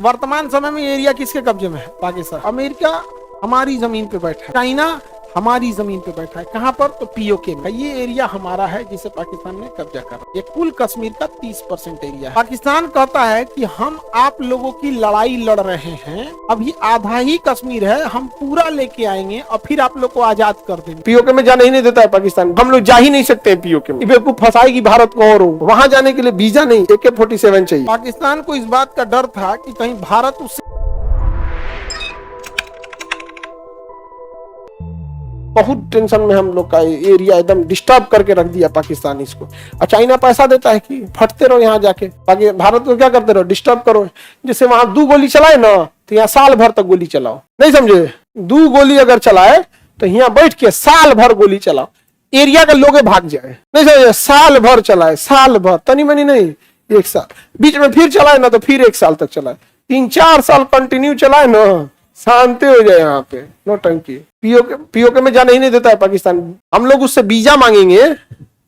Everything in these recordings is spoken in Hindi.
वर्तमान समय में एरिया किसके कब्जे में है? पाकिस्तान। अमेरिका हमारी जमीन पे बैठा है, चाइना हमारी जमीन पे बैठा है। कहां पर? तो पीओके में। ये एरिया हमारा है जिसे पाकिस्तान ने कब्जा कर। ये कुल कश्मीर का 30% एरिया है। पाकिस्तान कहता है कि हम आप लोगों की लड़ाई लड़ रहे हैं, अभी आधा ही कश्मीर है, हम पूरा लेके आएंगे और फिर आप लोग को आजाद कर देंगे। पीओके में जाने ही नहीं देता है पाकिस्तान। हम लोग जा ही नहीं सकते हैं पीओके में। बेवकूफ फंसाएगी भारत को और वहां जाने के लिए वीजा नहीं, AK-47 चाहिए। पाकिस्तान को इस बात का डर था कि कहीं भारत उससे बहुत टेंशन में हम लोग का एरिया एकदम डिस्टर्ब करके रख दिया पाकिस्तान इसको। और चाइना पैसा देता है कि फटते रहो यहाँ जाके, बाकी भारत को क्या करते रहो, डिस्टर्ब करो। जैसे वहां 2 गोली चलाए ना तो यहाँ साल भर तक गोली चलाओ, नहीं समझे? 2 गोली अगर चलाए तो यहाँ बैठ के साल भर गोली चलाओ, एरिया के लोग भाग जाए, नहीं समझे? साल भर चलाए, साल भर, तनी मनी नहीं, 1 साल। बीच में फिर चलाए ना तो फिर 1 साल तक चलाए, 3-4 साल कंटिन्यू चलाए ना, शांति हो जाए यहाँ पे। नौटंकी। पीओके में जाने ही नहीं देता है पाकिस्तान। हम लोग उससे वीजा मांगेंगे,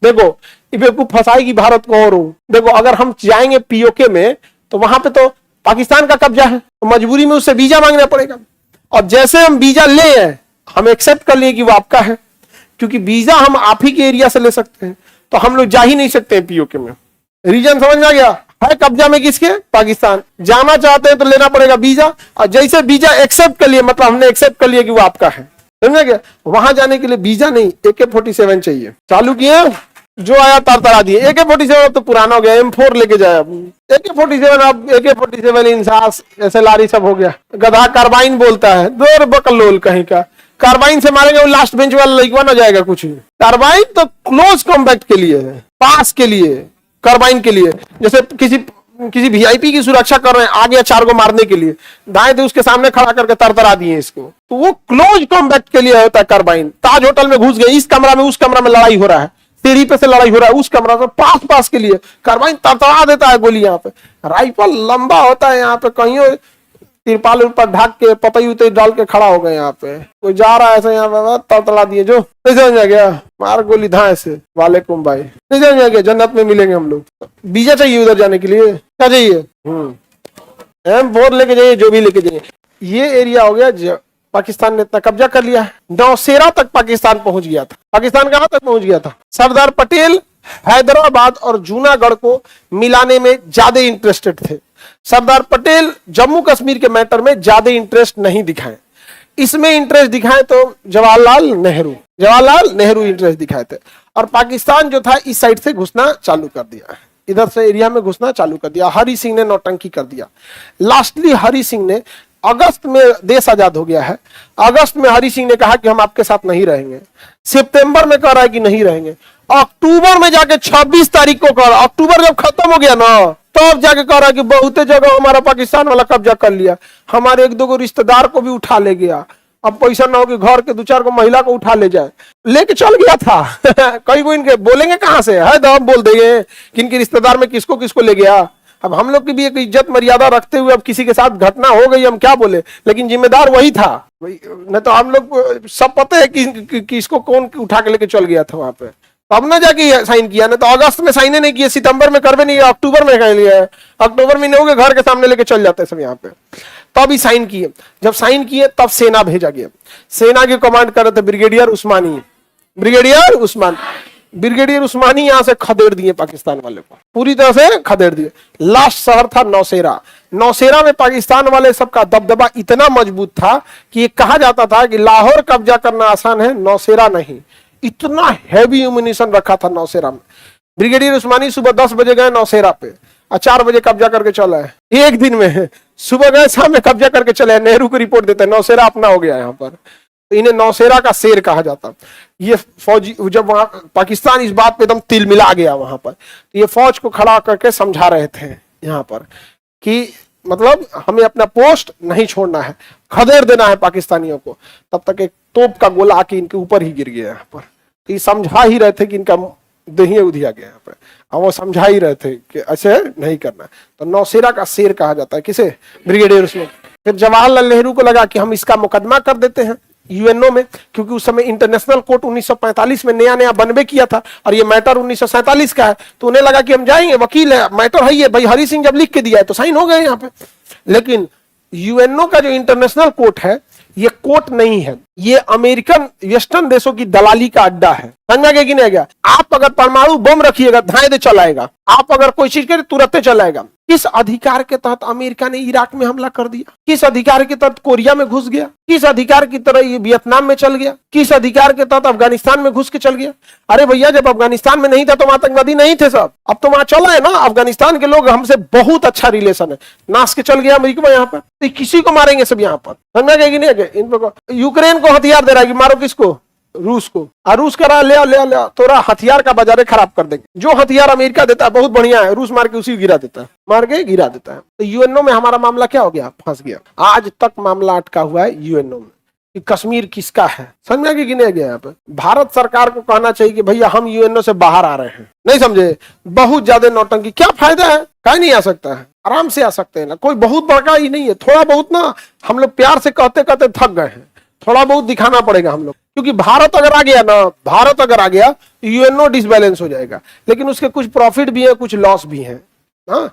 देखो ये बेवकूफ फंसाएगी भारत को और देखो अगर हम जाएंगे पीओके में तो वहां पे तो पाकिस्तान का कब्जा है, तो मजबूरी में उससे वीजा मांगना पड़ेगा। और जैसे हम वीजा ले आए, हम एक्सेप्ट कर लिए कि वो आपका है, क्योंकि वीजा हम आप ही के एरिया से ले सकते हैं, तो हम लोग जा ही नहीं सकते हैं पीओके में। रीजन समझ में आ गया? है कब्जा में किसके? पाकिस्तान। जाना चाहते हैं तो लेना पड़ेगा वीजा, और जैसे वीजा एक्सेप्ट कर लिए, मतलब हमने एक्सेप्ट कर लिया कि वो आपका है, समझ गया? वहां जाने के लिए वीजा नहीं, AK-47 चाहिए। चालू किए, जो आया तरतरा दिए। AK-47 अब तो पुराना हो गया, M4 लेके जाए। AK-47 अब AK-47 इंसास SLR सब हो गया। गधा कार्बाइन बोलता है, दो बकलोल कहीं का। कार्बाइन से मारेंगे वो लास्ट बेंच वाला लड़का ना जाएगा कुछ। कार्बाइन तो क्लोज कॉम्बैक्ट के लिए है, पास के लिए, कार्बाइन के लिए। जैसे किसी VIP की सुरक्षा कर रहे हैं, आगे 4 को मारने के लिए, दाएं थे उसके सामने खड़ा करके तरतरा दिए इसको, तो वो क्लोज कॉम्बैक्ट के लिए होता है कार्बाइन। ताज होटल में घुस गए, इस कमरा में उस कमरा में लड़ाई हो रहा है, सीढ़ी पे से लड़ाई हो रहा है, उस कमरा में पास के लिए कार्बाइन तरतरा देता है गोली। यहाँ पे राइफल लंबा होता है, यहाँ पे कहीं तिरपाल ऊपर ढाक के पतई उतई डाल के खड़ा हो गए। यहाँ पे कोई जा रहा है ऐसे, यहाँ पे तरतरा दिए, जो नहीं समझ गया, मार गोली धाए से। वालेकुम भाई, नहीं समझ गया? जन्नत में मिलेंगे हम लोग। वीजा चाहिए उधर जाने के लिए, क्या चाहिए? M4 लेके जाइए, जो भी लेके जाइए। ये एरिया हो गया, पाकिस्तान ने इतना कब्जा कर लिया है। नौशेरा तक पाकिस्तान पहुंच गया था। पाकिस्तान कहां तक पहुंच गया था? सरदार पटेल हैदराबाद और जूनागढ़ को मिलाने में ज्यादा इंटरेस्टेड थे। सरदार पटेल जम्मू कश्मीर के मैटर में ज्यादा इंटरेस्ट नहीं दिखाए, इसमें इंटरेस्ट दिखाए तो जवाहरलाल नेहरू इंटरेस्ट दिखाए थे। और पाकिस्तान जो था इस साइड से घुसना चालू कर दिया, इधर से एरिया में घुसना चालू कर दिया। हरि सिंह ने नौटंकी कर दिया। लास्टली हरि सिंह ने, अगस्त में देश आजाद हो गया है, अगस्त में हरि सिंह ने कहा कि हम आपके साथ नहीं रहेंगे। सितंबर में कह रहा है कि नहीं रहेंगे। अक्टूबर में जाके 26 तारीख को कह रहा, अक्टूबर जब खत्म हो गया ना तब जाके कह रहा है कि बहुत जगह हमारा पाकिस्तान वाला कब्जा कर लिया, हमारे 1-2 रिश्तेदार को भी उठा ले गया। अब पैसा ना हो कि घर के 2-4 को महिला को उठा ले जाए, लेके चल गया था। कई को इनके बोलेंगे कहां से है, तो हम बोल देंगे कि इनके रिश्तेदार में किसको किसको ले गया। अब हम लोग की भी एक इज्जत मर्यादा रखते हुए अब किसी के साथ घटना हो गई, हम क्या बोले, लेकिन जिम्मेदार वही था। नहीं तो हम लोग सब पता है कि किसको कौन उठा के लेके चल गया था वहां पे। अब ना जाके साइन किया, ना तो अगस्त में साइन नहीं किए, सितंबर में करवे नहीं, अक्टूबर में कह लिया है। अक्टूबर में नहीं होगा, घर के सामने लेके चल जाते सब यहाँ पे। तब ही साइन किए। जब साइन किए तब सेना भेजा गया। सेना की कमांड कर रहे थे ब्रिगेडियर उस्मानी यहाँ से खदेड़ दिए पाकिस्तान वाले को, पूरी तरह से खदेड़ दिए। लास्ट शहर था नौशेरा। नौशेरा में पाकिस्तान वाले सबका दबदबा इतना मजबूत था कि ये कहा जाता था कि लाहौर कब्जा करना आसान है, नौशेरा नहीं। इतना हैवी एम्युनिशन रखा था नौशेरा में। ब्रिगेडियर उस्मानी सुबह 10 बजे गए नौशेरा पे और 4 बजे कब्जा करके चला है। एक दिन में सुबह गए, शाम में कब्जा करके चले। नेहरू को रिपोर्ट देते हैं नौशेरा अपना हो गया यहाँ पर। तो इन्हें नौशेरा का शेर कहा जाता। ये फौजी जब वहां पाकिस्तान इस बात पे एकदम तिलमिला गया वहां पर, तो ये फौज को खड़ा करके समझा रहे थे यहाँ पर कि मतलब हमें अपना पोस्ट नहीं छोड़ना है, खदेड़ देना है पाकिस्तानियों को। तब तक एक तोप का गोला आके इनके ऊपर ही गिर गया यहाँ पर। तो ये समझा ही रहे थे कि इनका दहिया उधिया गया यहाँ पे, और वो समझा ही रहे थे कि ऐसे नहीं करना। तो नौशेरा का शेर कहा जाता है किसे? ब्रिगेडियर उस्मानी। फिर जवाहरलाल नेहरू को लगा कि हम इसका मुकदमा कर देते हैं UNO में, क्योंकि उस समय इंटरनेशनल कोर्ट 1945 में नया बनबे किया था और ये मैटर 1947 का है। तो उन्हें लगा कि हम जाएंगे, वकील है, मैटर है ये भाई, हरि सिंह जब लिख के दिया है तो साइन हो गए यहाँ पे। लेकिन यूएनओ का जो इंटरनेशनल कोर्ट है ये कोर्ट नहीं है, ये अमेरिकन वेस्टर्न देशों की दलाली का अड्डा है। समझ में कि नहीं गया? आप अगर परमाणु बम रखिएगा धाए दे चलाएगा, आप अगर कोई चीज करे तुरंत चलाएगा। किस अधिकार के तहत अमेरिका ने इराक में हमला कर दिया? किस अधिकार के तहत कोरिया में घुस गया? किस अधिकार की तरह ये वियतनाम में चल गया? किस अधिकार के तहत अफगानिस्तान में घुस के चल गया? अरे भैया, जब अफगानिस्तान में नहीं था तो आतंकवादी नहीं थे सब, अब तो वहां चला है ना। अफगानिस्तान के लोग हमसे बहुत अच्छा रिलेशन है, नाश के चल गया अमेरिका यहाँ पर, तो किसी को मारेंगे सब यहाँ पर। समझ में कि नहीं? इन यूक्रेन को हथियार दे रहा है कि मारो किसको? रूस को। और रूस करा ले तोरा हथियार का बाजारे खराब कर देंगे। जो हथियार अमेरिका देता है बहुत बढ़िया है, रूस मार के उसी गिरा देता है, मार के गिरा देता है। तो यूएनओ में हमारा मामला क्या हो गया? फंस गया। आज तक मामला अटका हुआ है यूएनओ में कि कश्मीर किसका है। समझ में कि नहीं गया? यहाँ पे भारत सरकार को कहना चाहिए कि भैया हम यूएनओ से बाहर आ रहे हैं। नहीं समझे? बहुत ज्यादा नौटंकी, क्या फायदा है? कहीं नहीं आ सकता है, आराम से आ सकते हैं ना, कोई बहुत बड़का ही नहीं है। थोड़ा बहुत ना हम लोग प्यार से कहते कहते थक गए हैं, थोड़ा बहुत दिखाना पड़ेगा हम लोग, क्योंकि भारत अगर आ गया ना, भारत अगर आ गया यूएनओ डिसबैलेंस हो जाएगा। लेकिन उसके कुछ प्रॉफिट भी है, कुछ लॉस भी है। हाँ,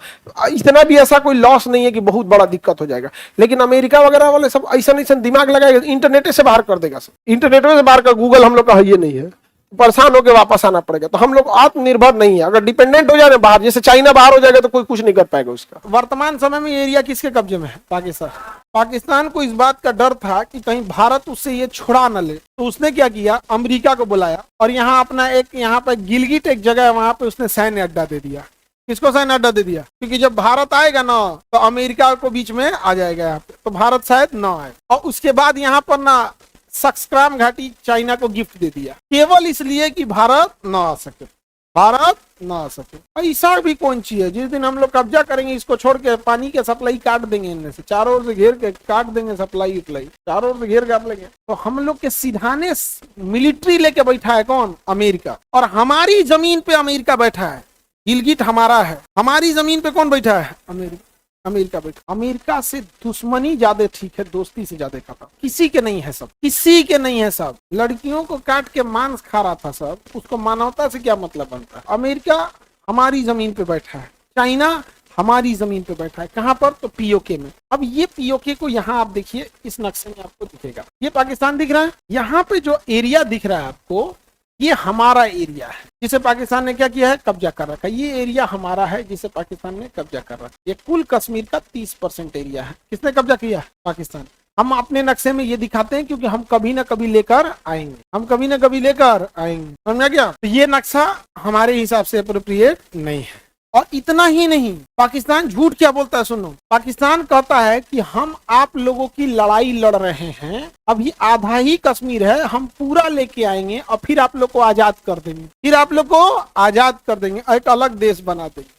इतना भी ऐसा कोई लॉस नहीं है कि बहुत बड़ा दिक्कत हो जाएगा। लेकिन अमेरिका वगैरह वाले सब ऐसा दिमाग लगाएगा, इंटरनेट से बाहर कर देगा सब, इंटरनेट से बाहर कर। गूगल हम लोग का ये नहीं है, परेशान होकर वापस आना पड़ेगा। तो हम लोग आत्मनिर्भर नहीं है। अगर डिपेंडेंट हो जाए बाहर, जैसे चाइना बाहर हो जाएगा तो कोई कुछ नहीं कर पाएगा उसका। वर्तमान समय में एरिया किसके कब्जे में है? पाकिस्तान। पाकिस्तान को इस बात का डर था कि कहीं भारत उससे ये छुड़ा न ले, तो उसने क्या किया? अमेरिका को बुलाया और यहाँ अपना एक, यहाँ पे गिलगिट एक जगह है, वहां पे उसने सैन्य अड्डा दे दिया। किसको सैन्य अड्डा दे दिया? क्योंकि जब भारत आएगा ना तो अमेरिका को बीच में आ जाएगा यहाँ पे, तो भारत शायद ना आए। और उसके बाद यहाँ पर ना सक्सक्राम घाटी चाइना को गिफ्ट दे दिया, केवल इसलिए कि भारत ना आ सके, भारत ना आ सके। ऐसा भी कौन चीज है? जिस दिन हम लोग कब्जा करेंगे इसको छोड़ के, पानी के सप्लाई काट देंगे, इनमें से चारों ओर से घेर के काट देंगे, सप्लाई चारों ओर से घेर काट लेंगे। तो हम लोग के सिधाने मिलिट्री लेके बैठा है कौन? अमेरिका। और हमारी जमीन पे अमेरिका बैठा है, गिलगिट हमारा है, हमारी जमीन पे कौन बैठा है? अमेरिका बैठा। अमेरिका से दुश्मनी ज्यादा ठीक है, दोस्ती से ज्यादा खत्म। किसी के नहीं है सब, किसी के नहीं है सब। लड़कियों को काट के मांस खा रहा था सब, उसको मानवता से क्या मतलब बनता है? अमेरिका हमारी जमीन पे बैठा है, चाइना हमारी जमीन पे बैठा है। कहां पर? तो पीओके में। अब ये पीओके को यहाँ आप देखिए, इस नक्शे में आपको दिखेगा, ये पाकिस्तान दिख रहा है। यहाँ पे जो एरिया दिख रहा है आपको, ये हमारा एरिया है जिसे पाकिस्तान ने क्या किया है? कब्जा कर रखा है। ये एरिया हमारा है जिसे पाकिस्तान ने कब्जा कर रखा है। ये कुल कश्मीर का 30% एरिया है। किसने कब्जा किया? पाकिस्तान। हम अपने नक्शे में ये दिखाते हैं क्योंकि हम कभी ना कभी लेकर आएंगे, हम कभी ना कभी लेकर आएंगे। समझा क्या? तो ये नक्शा हमारे हिसाब से अप्रोप्रिएट नहीं है। और इतना ही नहीं, पाकिस्तान झूठ क्या बोलता है? सुनो, पाकिस्तान कहता है कि हम आप लोगों की लड़ाई लड़ रहे हैं, अभी आधा ही कश्मीर है, हम पूरा लेके आएंगे और फिर आप लोग को आजाद कर देंगे, फिर आप लोग को आजाद कर देंगे, एक अलग देश बना देंगे।